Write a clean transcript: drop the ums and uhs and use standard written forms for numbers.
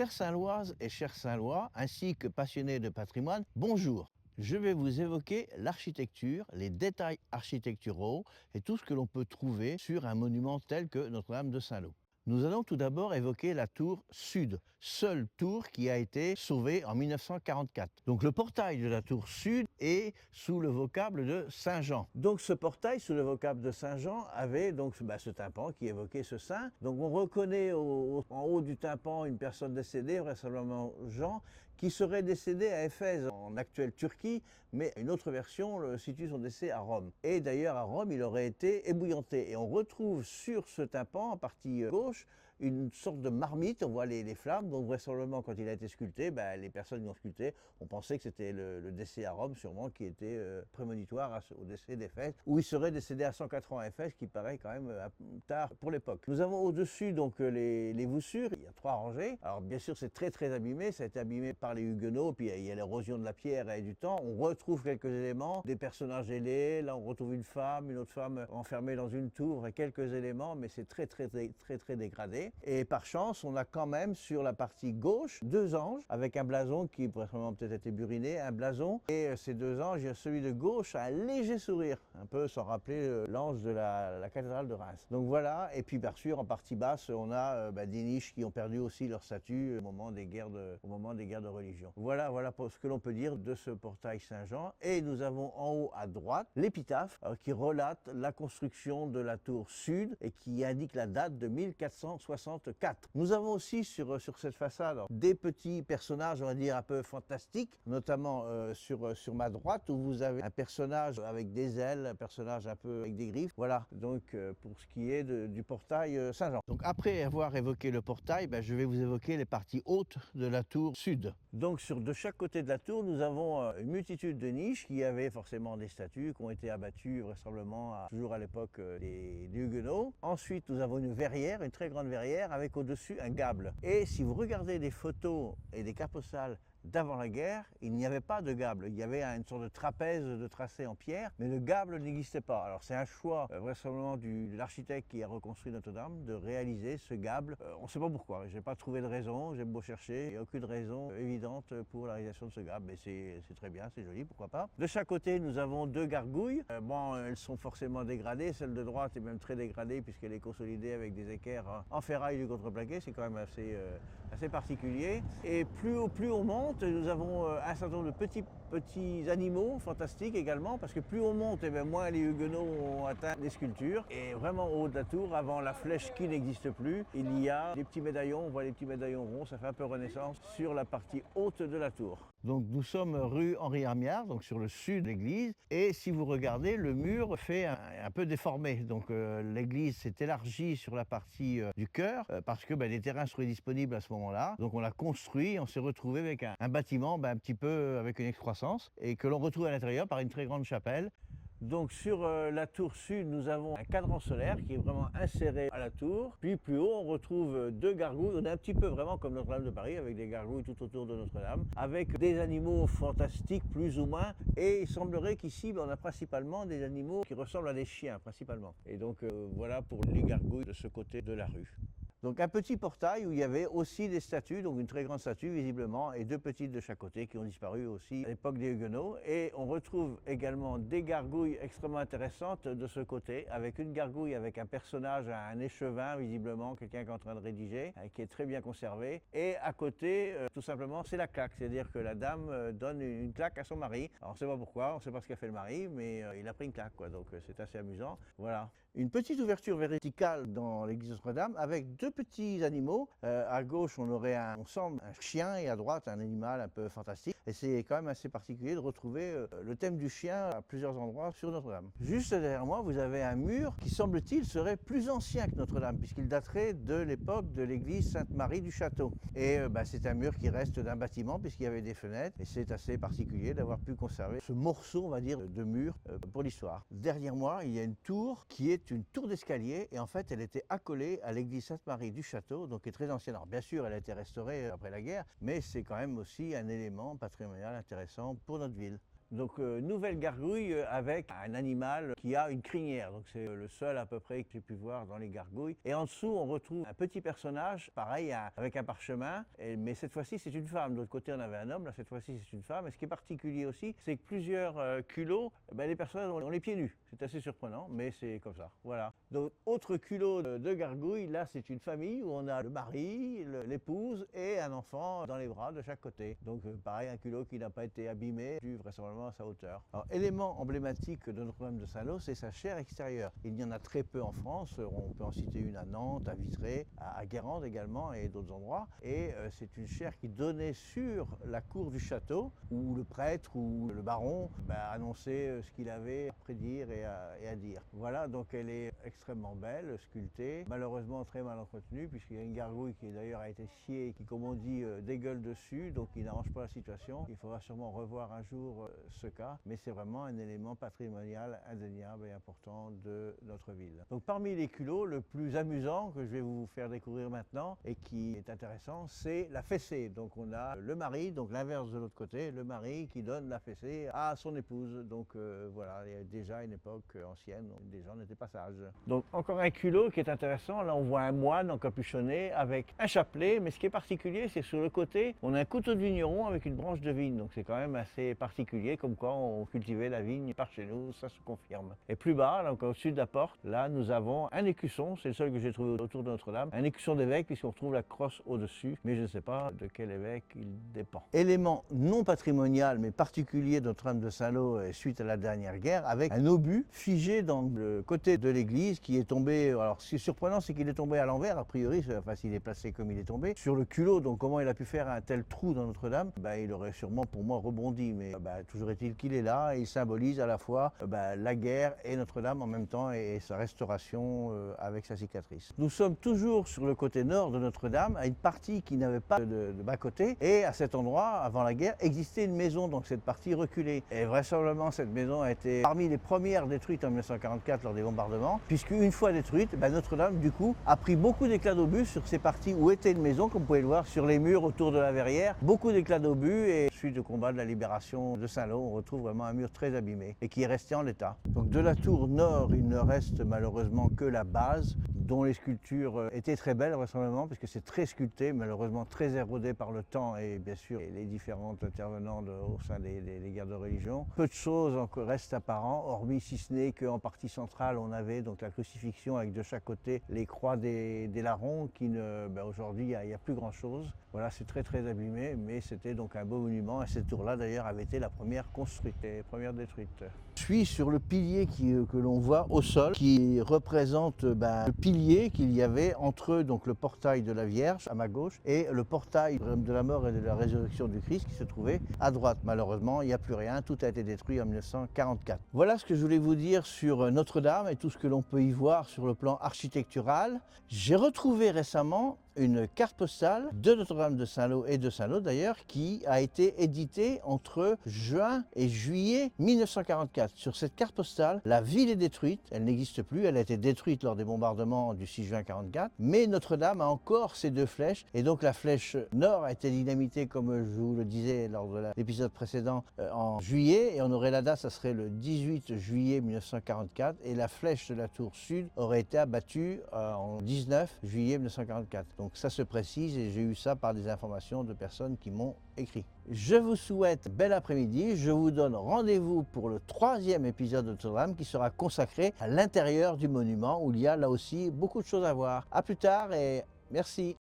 Chères Saint-Loises et chers Saint-Lois, ainsi que passionnés de patrimoine, bonjour. Je vais vous évoquer l'architecture, les détails architecturaux et tout ce que l'on peut trouver sur un monument tel que Notre-Dame de Saint-Lô. Nous allons tout d'abord évoquer la tour sud, seule tour qui a été sauvée en 1944. Donc le portail de la tour sud est sous le vocable de Saint-Jean. Donc ce portail sous le vocable de Saint-Jean avait donc ce tympan qui évoquait ce saint. Donc on reconnaît en haut du tympan une personne décédée, vraisemblablement Jean, qui serait décédé à Éphèse, en actuelle Turquie, mais une autre version situe son décès à Rome. Et d'ailleurs à Rome, il aurait été ébouillanté. Et on retrouve sur ce tympan, en partie gauche, une sorte de marmite, on voit les flammes, donc vraisemblablement quand il a été sculpté, les personnes qui l'ont sculpté ont pensé que c'était le décès à Rome sûrement qui était prémonitoire au décès d'Éphèse, où il serait décédé à 104 ans à Éphèse, qui paraît quand même tard pour l'époque. Nous avons au-dessus donc les voussures, il y a 3 rangées, alors bien sûr c'est très abîmé, ça a été abîmé par les Huguenots, puis il y a l'érosion de la pierre et du temps, on retrouve quelques éléments, des personnages ailés, là on retrouve une autre femme enfermée dans une tour et quelques éléments, mais c'est très dégradé. Et par chance, on a quand même sur la partie gauche 2 anges avec un blason qui pourrait peut-être été buriné, un blason. Et ces 2 anges, celui de gauche a un léger sourire, un peu sans rappeler l'ange de la cathédrale de Reims. Donc voilà, et puis bien sûr en partie basse, on a des niches qui ont perdu aussi leur statut au moment des guerres de religion. Voilà pour ce que l'on peut dire de ce portail Saint-Jean. Et nous avons en haut à droite l'épitaphe qui relate la construction de la tour sud et qui indique la date de 1464. Nous avons aussi sur cette façade des petits personnages, on va dire un peu fantastiques, notamment sur ma droite où vous avez un personnage avec des ailes, un personnage un peu avec des griffes. Voilà, donc pour ce qui est du portail Saint-Jean. Donc après avoir évoqué le portail, je vais vous évoquer les parties hautes de la tour sud. Donc de chaque côté de la tour, nous avons une multitude de niches qui avaient forcément des statues qui ont été abattues vraisemblablement toujours à l'époque des Huguenots. Ensuite, nous avons une verrière, une très grande verrière avec au-dessus un gable. Et si vous regardez des photos et des cartes postales d'avant la guerre, il n'y avait pas de gable. Il y avait une sorte de trapèze de tracé en pierre, mais le gable n'existait pas. Alors c'est un choix vraisemblablement de l'architecte qui a reconstruit Notre-Dame de réaliser ce gable. On ne sait pas pourquoi, je n'ai pas trouvé de raison, j'ai beau chercher, il n'y a aucune raison évidente pour la réalisation de ce gable, mais c'est très bien, c'est joli, pourquoi pas. De chaque côté, nous avons 2 gargouilles. Elles sont forcément dégradées, celle de droite est même très dégradée puisqu'elle est consolidée avec des équerres en ferraille du contreplaqué, c'est quand même assez particulier. Et plus on monte, nous avons un certain nombre de petits animaux fantastiques également, parce que plus on monte, moins les Huguenots ont atteint des sculptures. Et vraiment au haut de la tour, avant la flèche qui n'existe plus, il y a des petits médaillons, on voit les petits médaillons ronds, ça fait un peu Renaissance, sur la partie haute de la tour. Donc nous sommes rue Henri Armiard, donc sur le sud de l'église, et si vous regardez, le mur fait un peu déformé. Donc l'église s'est élargie sur la partie du chœur, parce que des terrains seraient disponibles à ce moment-là. Donc on l'a construit, on s'est retrouvé avec un bâtiment un petit peu avec une excroissance, et que l'on retrouve à l'intérieur par une très grande chapelle. Donc sur la tour sud, nous avons un cadran solaire qui est vraiment inséré à la tour. Puis plus haut, on retrouve 2 gargouilles. On est un petit peu vraiment comme Notre-Dame de Paris, avec des gargouilles tout autour de Notre-Dame, avec des animaux fantastiques plus ou moins. Et il semblerait qu'ici, on a principalement des animaux qui ressemblent à des chiens, principalement. Et donc voilà pour les gargouilles de ce côté de la rue. Donc un petit portail où il y avait aussi des statues, donc une très grande statue visiblement, et 2 petites de chaque côté qui ont disparu aussi à l'époque des Huguenots. Et on retrouve également des gargouilles extrêmement intéressantes de ce côté, avec une gargouille avec un personnage, un échevin visiblement, quelqu'un qui est en train de rédiger, qui est très bien conservé. Et à côté, tout simplement, c'est la claque, c'est-à-dire que la dame donne une claque à son mari. Alors on ne sait pas pourquoi, on ne sait pas ce qu'a fait le mari, mais il a pris une claque, donc c'est assez amusant. Voilà. Une petite ouverture verticale dans l'église Notre-Dame avec 2 petits animaux. À gauche, on aurait un chien et à droite, un animal un peu fantastique. Et c'est quand même assez particulier de retrouver le thème du chien à plusieurs endroits sur Notre-Dame. Juste derrière moi, vous avez un mur qui, semble-t-il, serait plus ancien que Notre-Dame, puisqu'il daterait de l'époque de l'église Sainte-Marie du Château. Et c'est un mur qui reste d'un bâtiment, puisqu'il y avait des fenêtres. Et c'est assez particulier d'avoir pu conserver ce morceau, on va dire, de mur pour l'histoire. Derrière moi, il y a une tour qui est une tour d'escalier. Et en fait, elle était accolée à l'église Sainte-Marie du Château, donc qui est très ancienne. Alors bien sûr, elle a été restaurée après la guerre, mais c'est quand même aussi un élément patrimonial intéressant pour notre ville. Donc nouvelle gargouille avec un animal qui a une crinière. Donc c'est le seul à peu près que j'ai pu voir dans les gargouilles. Et en dessous, on retrouve un petit personnage, pareil, avec un parchemin. Mais cette fois-ci, c'est une femme. De l'autre côté, on avait un homme. Là, cette fois-ci, c'est une femme. Et ce qui est particulier aussi, c'est que plusieurs culots, les personnages ont les pieds nus. C'est assez surprenant, mais c'est comme ça. Voilà. Donc autre culot de gargouille. Là, c'est une famille où on a le mari, l'épouse et un enfant dans les bras de chaque côté. Donc pareil, un culot qui n'a pas été abîmé, dû vraisemblablement à sa hauteur. Alors, élément emblématique de Notre-Dame de Saint-Lô, c'est sa chaire extérieure. Il y en a très peu en France, on peut en citer une à Nantes, à Vitré, à Guérande également et d'autres endroits. Et c'est une chaire qui donnait sur la cour du château, où le prêtre ou le baron annonçait ce qu'il avait à prédire et à dire. Voilà, donc elle est extrêmement belle, sculptée, malheureusement très mal entretenue, puisqu'il y a une gargouille qui d'ailleurs a été sciée, qui comme on dit dégueule dessus, donc il n'arrange pas la situation. Il faudra sûrement revoir un jour ce cas, mais c'est vraiment un élément patrimonial indéniable et important de notre ville. Donc parmi les culots, le plus amusant que je vais vous faire découvrir maintenant et qui est intéressant, c'est la fessée. Donc on a le mari, donc l'inverse de l'autre côté, le mari qui donne la fessée à son épouse. Donc voilà, il y a déjà une époque ancienne où des gens n'étaient pas sages. Donc encore un culot qui est intéressant, là on voit un moine encapuchonné avec un chapelet, mais ce qui est particulier, c'est sur le côté, on a un couteau de vigneron avec une branche de vigne, donc c'est quand même assez particulier, comme quoi on cultivait la vigne par chez nous, ça se confirme. Et plus bas, donc au-dessus de la porte, là nous avons un écusson, c'est le seul que j'ai trouvé autour de Notre-Dame, un écusson d'évêque puisqu'on retrouve la crosse au-dessus, mais je ne sais pas de quel évêque il dépend. Élément non patrimonial mais particulier de Notre-Dame de Saint-Lô suite à la dernière guerre, avec un obus figé dans le côté de l'église qui est tombé, alors ce qui est surprenant c'est qu'il est tombé à l'envers, a priori, enfin s'il est placé comme il est tombé, sur le culot, donc comment il a pu faire un tel trou dans Notre-Dame, il aurait sûrement pour moi rebondi, mais toujours est-il qu'il est là et il symbolise à la fois la guerre et Notre-Dame en même temps et sa restauration avec sa cicatrice. Nous sommes toujours sur le côté nord de Notre-Dame, à une partie qui n'avait pas de bas-côté, et à cet endroit, avant la guerre, existait une maison, donc cette partie reculée. Et vraisemblablement, cette maison a été parmi les premières détruites en 1944 lors des bombardements, puisque une fois détruite, Notre-Dame, du coup, a pris beaucoup d'éclats d'obus sur ces parties où était une maison, comme vous pouvez le voir sur les murs autour de la verrière, beaucoup d'éclats d'obus, et suite au combat de la libération de Saint-Lô, on retrouve vraiment un mur très abîmé et qui est resté en l'état. Donc de la tour nord, il ne reste malheureusement que la base, dont les sculptures étaient très belles vraisemblablement, puisque c'est très sculpté, malheureusement très érodé par le temps et bien sûr les différents intervenants au sein des guerres de religion. Peu de choses encore restent apparents, hormis si ce n'est qu'en partie centrale, on avait donc la crucifixion avec de chaque côté les croix des larrons, qui ne, aujourd'hui il n'y a plus grand chose. Voilà, c'est très très abîmé, mais c'était donc un beau monument, et cette tour-là d'ailleurs avait été la première construite, la première détruite. Je suis sur le pilier que l'on voit au sol, qui représente le pilier qu'il y avait entre donc, le portail de la Vierge à ma gauche et le portail de la mort et de la résurrection du Christ qui se trouvait à droite. Malheureusement, il n'y a plus rien, tout a été détruit en 1944. Voilà ce que je voulais vous dire sur Notre-Dame et tout ce que l'on peut y voir sur le plan architectural. J'ai retrouvé récemment une carte postale de Notre-Dame de Saint-Lô et de Saint-Lô d'ailleurs, qui a été éditée entre juin et juillet 1944. Sur cette carte postale, la ville est détruite, elle n'existe plus, elle a été détruite lors des bombardements du 6 juin 1944, mais Notre-Dame a encore ses deux flèches, et donc la flèche nord a été dynamitée, comme je vous le disais lors de l'épisode précédent, en juillet, et on aurait la date, ça serait le 18 juillet 1944, et la flèche de la tour sud aurait été abattue en 19 juillet 1944. Donc ça se précise et j'ai eu ça par des informations de personnes qui m'ont écrit. Je vous souhaite bel après-midi. Je vous donne rendez-vous pour le 3e épisode de Notre-Dame qui sera consacré à l'intérieur du monument où il y a là aussi beaucoup de choses à voir. À plus tard et merci.